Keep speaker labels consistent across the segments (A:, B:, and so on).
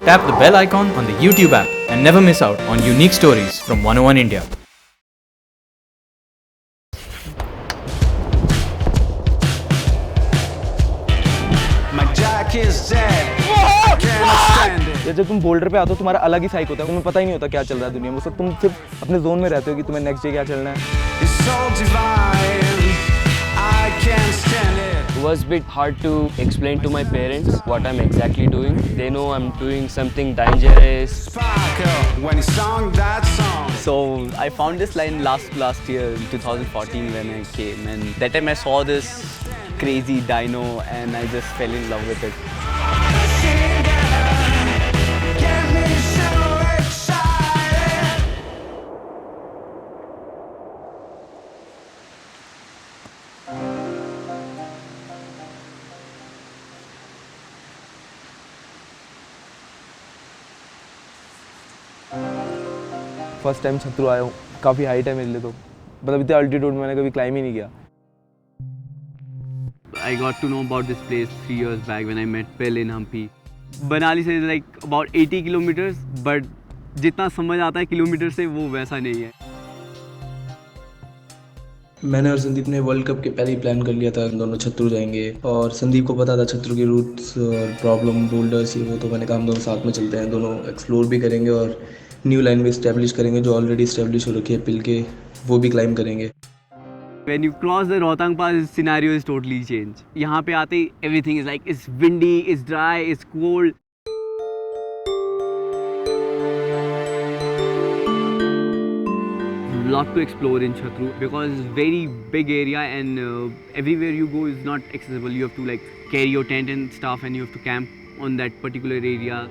A: Tap the bell icon on the YouTube app and never miss out on unique stories from 101 India.
B: My jack is dead. I can't stand it.
C: या जब तुम boulder पे आते हो तुम्हारा अलग ही साइक होता है, तुम्हें पता ही नहीं होता क्या चल रहा है दुनिया में। तुम सिर्फ अपने जोन में रहते हो कि तुम्हें नेक्स्ट डे क्या चलना है।
B: It's so divine. I can't stand it.
D: It was a bit hard to explain to my parents what I'm exactly doing. They know I'm doing something dangerous.
B: Sparkle when he sung that song.
E: So I found this line last year in 2014 when I came, and that time I saw this crazy dino and I just fell in love with it.
B: Get me so excited.
C: First time Chhatru आया हूँ, काफ़ी height है मेरे लिए, तो मतलब इतने altitude में मैंने कभी क्लाइम ही नहीं किया।
F: I got to know about this place 3 years back when I met Phil in Hampi. Banali से like about 80 kilometers, but जितना समझ आता है किलोमीटर से वो वैसा नहीं है।
G: मैंने और संदीप ने वर्ल्ड कप के पहले ही प्लान कर लिया था, दोनों छतरू जाएंगे, और संदीप को पता था छतरू के रूट्स और प्रॉब्लम बोल्डर्स ये वो, तो मैंने कहा हम दोनों साथ में चलते हैं, दोनों एक्सप्लोर भी करेंगे और न्यू लाइन भी इस्टेब्लिश करेंगे जो ऑलरेडी इस्टेब्लिश हो रखी है पिल के, वो भी क्लाइम करेंगे।
F: When you cross the Rohtang Pass, the scenario is totally changed. यहाँ पे आते ही everything is like it's windy, it's dry, it's cold. Lot to explore in Chatru because it's very big area and everywhere you go is not accessible. You have to like carry your tent and stuff and you have to camp on that particular area.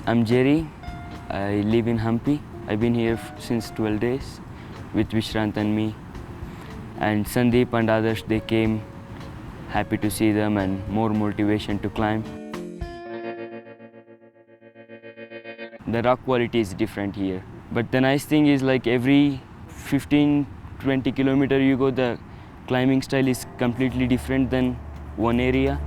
D: I'm Jerry. I live in Hampi. I've been here since 12 days with Vishrant and me. And Sandeep and others, they came, happy to see them and more motivation to climb. The rock quality is different here. But the nice thing is like every 15-20 kilometer you go, the climbing style is completely different than one area.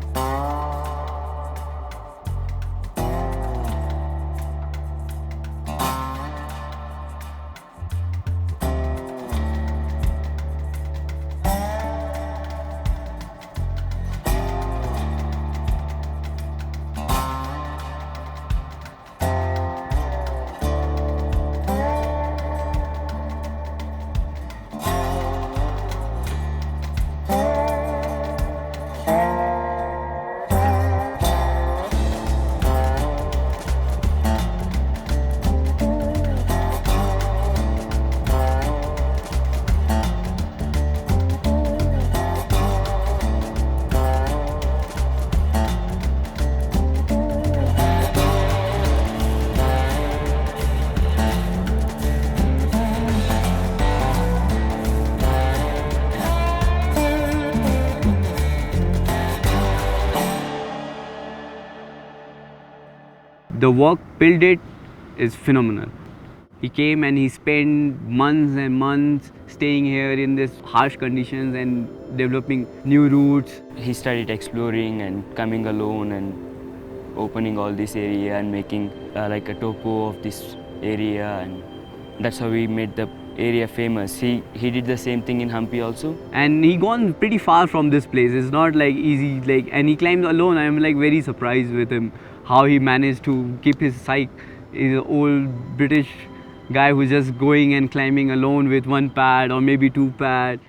F: The work Phil did is phenomenal. He came and he spent months and months staying here in this harsh conditions and developing new routes.
D: He started exploring and coming alone and opening all this area and making like a topo of this area, and that's how we made the area famous. He did the same thing in Hampi also.
F: And he gone pretty far from this place. It's not like easy, like, and he climbed alone. I'm like very surprised with him, how he managed to keep his psyche. He's an old British guy who's just going and climbing alone with one pad or maybe two pad.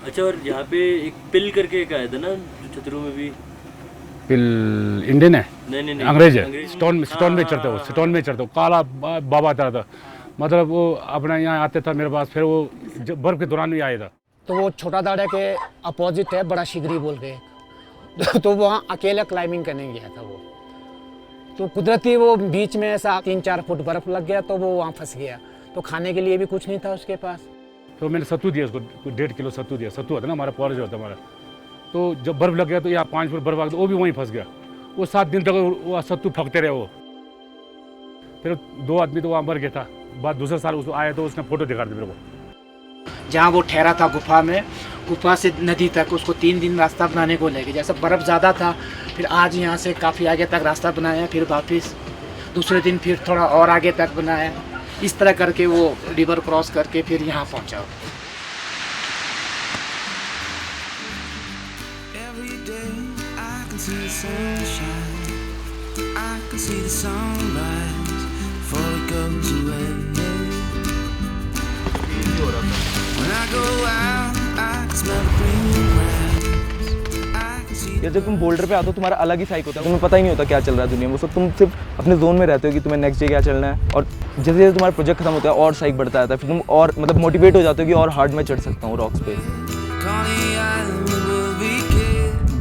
H: अच्छा, और यहाँ पे एक पिल करके एक आया था ना छतरू में भी।
I: पिल इंडियन है?
H: नहीं,
I: अंग्रेज है। स्टोन में चढ़ते हो, स्टोन में चढ़ते हो, काला बाबा तरह था, मतलब वो अपना यहाँ आते था मेरे पास, फिर वो बर्फ के दौरान भी आया था।
J: तो वो छोटा दाड़ा के अपोजिट है बड़ा शिगरी बोल के तो वहाँ अकेला क्लाइंबिंग करने गया था वो, तो कुदरती वो बीच में ऐसा 3-4 फुट बर्फ लग गया तो वो वहाँ फंस गया, तो खाने के लिए भी कुछ नहीं था उसके पास।
I: तो मैंने सत्तू दिया उसको, 1.5 किलो सत्तू दिया। सत्तू होता है ना हमारा, पॉलिश होता है हमारा, तो जब बर्फ लग गया तो यहाँ 5 फुट बर्फ आ गया, वो भी वहीं फंस गया। वो 7 दिन तक वो सत्तू फंकते रहे वो, फिर 2 आदमी तो वहाँ मर गया था। बाद दूसरे साल उसको आया तो उसने फ़ोटो दिखा दी मेरे को।
J: जहाँ वो ठहरा था गुफा में, गुफा से नदी तक उसको 3 दिन रास्ता बनाने को लगे। जैसे बर्फ़ ज़्यादा था, फिर आज यहाँ से काफ़ी आगे तक रास्ता बनाया, फिर वापस दूसरे दिन फिर थोड़ा और आगे तक बनाया। इस तरह करके वो रिवर क्रॉस करके फिर यहाँ पहुँचा।
C: या जब तुम बोल्डर पे आते हो तुम्हारा अलग ही साइक होता है, तुम्हें पता ही नहीं होता क्या चल रहा है दुनिया में। उस वक्त तुम सिर्फ अपने जोन में रहते हो कि तुम्हें नेक्स्ट डे क्या चलना है, और जैसे जैसे तुम्हारा प्रोजेक्ट खत्म होता है और साइक बढ़ता जाता है, फिर तुम और मतलब मोटिवेट हो जाते हो कि और हार्ड में चढ़ सकता हूँ रॉक्स पे।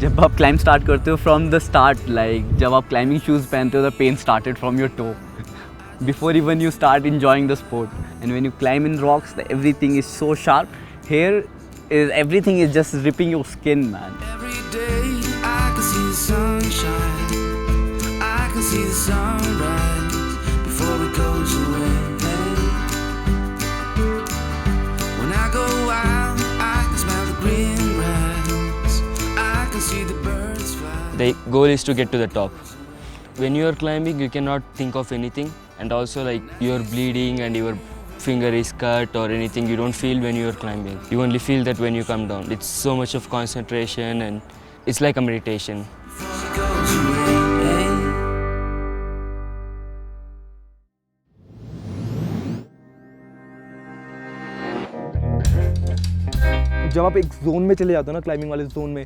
E: जब आप क्लाइंब स्टार्ट करते हो फ्रॉम द स्टार्ट, लाइक जब आप क्लाइंबिंग शूज़ पहनते हो, the pain started from your toe before even you start enjoying the sport. And when you climb in rocks, everything is so sharp. Here is everything is just ripping your skin, man.
B: Every day I can see the sunshine, I can see the sunrise before it goes away. When I go out, I can smell the green grass, I can see the birds fly.
D: The goal is to get to the top. When you are climbing, you cannot think of anything, and also like you are bleeding and your finger is cut or anything, you don't feel when you are climbing. You only feel that when you come down. It's so much of concentration and it's like a meditation.
C: जब आप एक zone में चले जाते हो ना, climbing वाले zone में,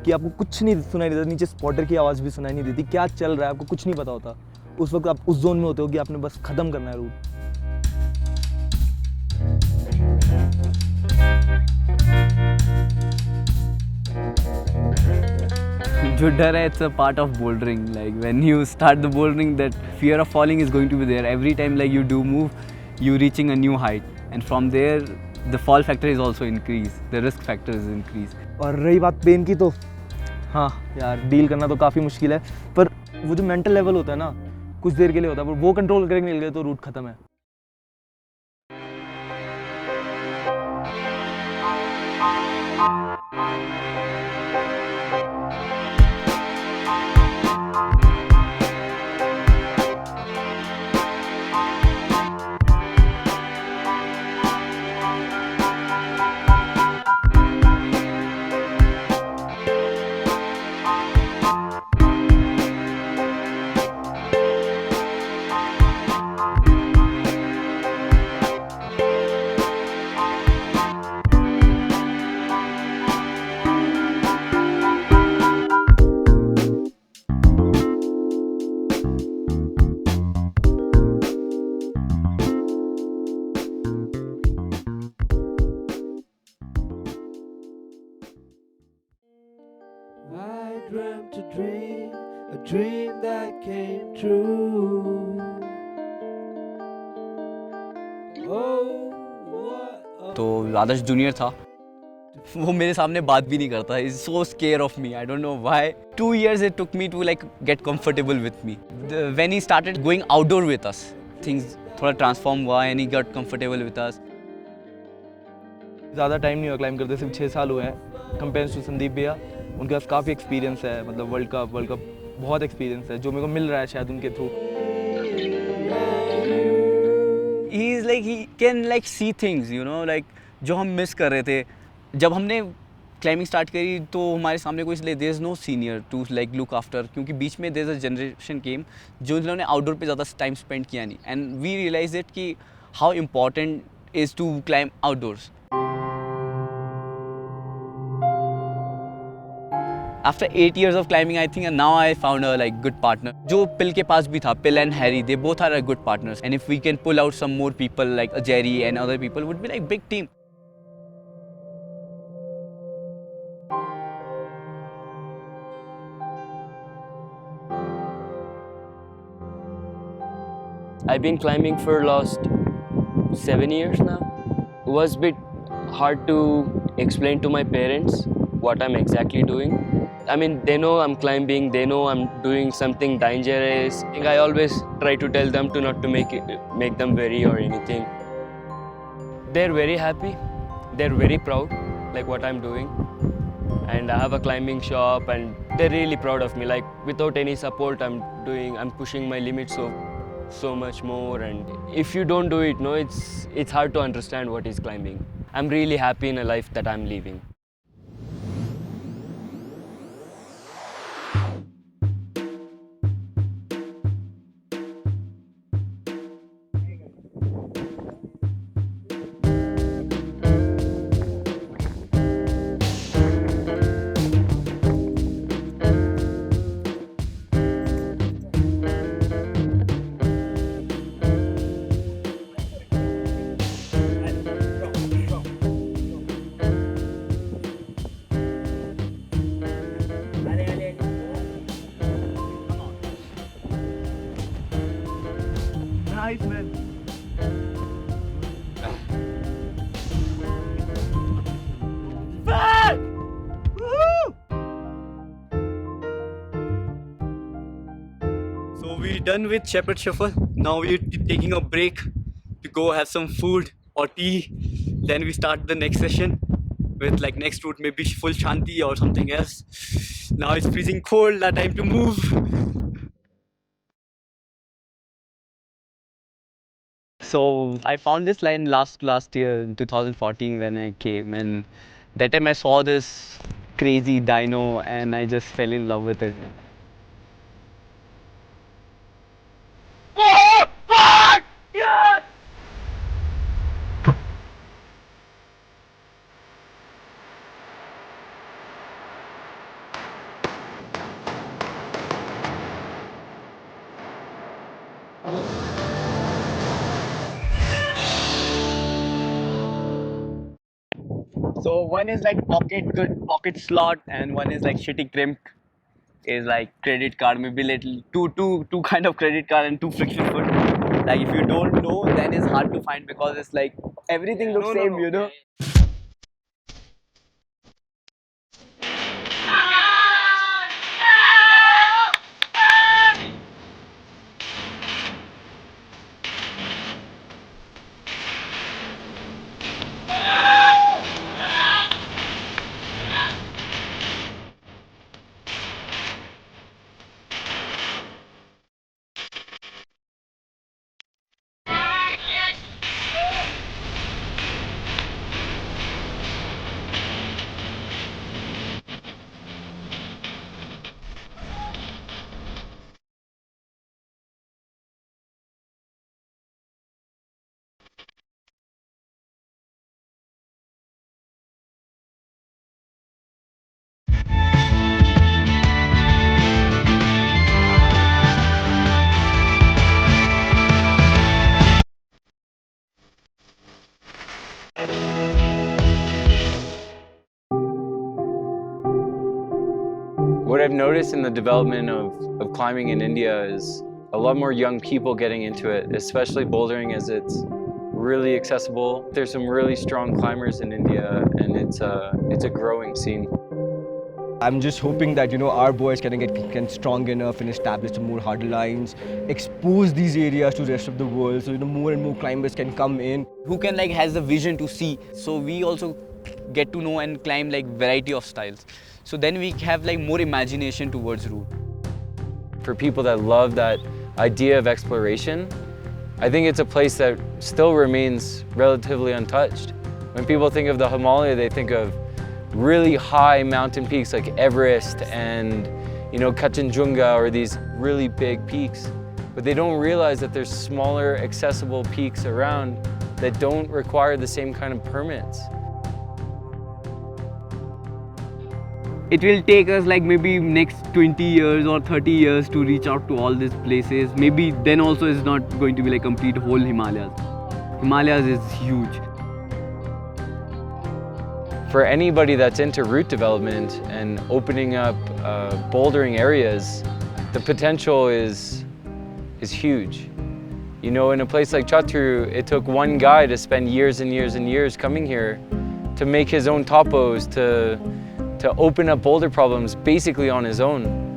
C: कि आपको कुछ नहीं सुनाई देता, नीचे स्पॉटर की आवाज़ भी सुनाई नहीं देती, क्या चल रहा है आपको कुछ नहीं पता होता। उस वक्त आप उस जोन में होते हो कि आपने बस ख़त्म करना है रूट।
E: जो डर है, it's a part of bouldering. Like when you start the bouldering, that fear of falling is going to be there. Every time like you do move, you reaching a new height, and from there the fall factor is also increased. The risk factor is increased.
C: और रही बात pen की, तो हाँ यार, deal करना तो काफ़ी मुश्किल है, पर वो जो मेंटल लेवल होता है ना, कुछ देर के लिए होता है, पर वो कंट्रोल करके निकल गए तो रूट ख़त्म है।
B: Dreamt a dream that came true.
E: तो आदर्श जूनियर था, वो मेरे सामने बात भी नहीं करता. He's so scared of me. I don't know why. 2 years it took me to like get comfortable with me. When he started going outdoor with us, things थोड़ा transform हुआ and he got comfortable with us.
C: ज़्यादा time नहीं हुआ climb करते, सिर्फ 6 साल हुए हैं. कंपेयर टू संदीप भैया, उनके पास काफ़ी एक्सपीरियंस है, मतलब वर्ल्ड कप बहुत एक्सपीरियंस है जो मेरे को मिल रहा है शायद उनके through.
E: He is like, he can like see things, you know, like जो हम मिस कर रहे थे. जब हमने क्लाइंबिंग स्टार्ट करी तो हमारे सामने कोई इसलिए there is no senior to like look after, क्योंकि बीच में there is a generation came जो जिन्होंने आउटडोर पे ज़्यादा टाइम स्पेंड किया नहीं. एंड वी रियलाइज इट कि how important is to climb outdoors. After 8 years of climbing, I think now I found a like good partner. जो पिल के पास भी था, Pill and Harry, they both are a good partners. And if we can pull out some more people like Jerry and other people, would be like big team.
D: I've been climbing for last 7 years now. It was a bit hard to explain to my parents what I'm exactly doing. I mean, they know I'm climbing, they know I'm doing something dangerous. I always try to tell them to not to make them worry or anything. They're very happy, they're very proud, like what I'm doing. And I have a climbing shop and they're really proud of me. Like without any support, I'm pushing my limits so much more. And if you don't do it, no, it's hard to understand what is climbing. I'm really happy in a life that I'm living.
C: Nice, man.
E: So we're done with Shepherd Shuffle. Now we're taking a break to go have some food or tea. Then we start the next session with like next route, maybe full Shanti or something else. Now it's freezing cold, not time to move. So I found this line last year in 2014 when I came, and that time I saw this crazy dino and I just fell in love with it. So one is like good pocket slot, and one is like shitty crimp. Is like credit card, maybe little two kind of credit card and two friction foot. Like if you don't know, then it's hard to find because it's like everything looks same, you know.
K: What I've noticed in the development of climbing in India is a lot more young people getting into it, especially bouldering, as it's really accessible. There's some really strong climbers in India, and it's a growing scene.
L: I'm just hoping that, you know, our boys can strong enough and establish some more hurdle lines, expose these areas to the rest of the world, so, you know, more and more climbers can come in.
E: Who can like has the vision to see. So we also get to know and climb like variety of styles. So then we have like more imagination towards route.
K: For people that love that idea of exploration, I think it's a place that still remains relatively untouched. When people think of the Himalaya, they think of really high mountain peaks like Everest and, you know, Kanchenjunga, or these really big peaks. But they don't realize that there's smaller accessible peaks around that don't require the same kind of permits.
F: It will take us like maybe next 20 years or 30 years to reach out to all these places. Maybe then also it's not going to be like complete whole Himalayas. Himalayas is huge.
K: For anybody that's into route development and opening up bouldering areas, the potential is huge. You know, in a place like Chatru, it took one guy to spend years and years and years coming here to make his own topos, to to open up boulder problems basically on his own.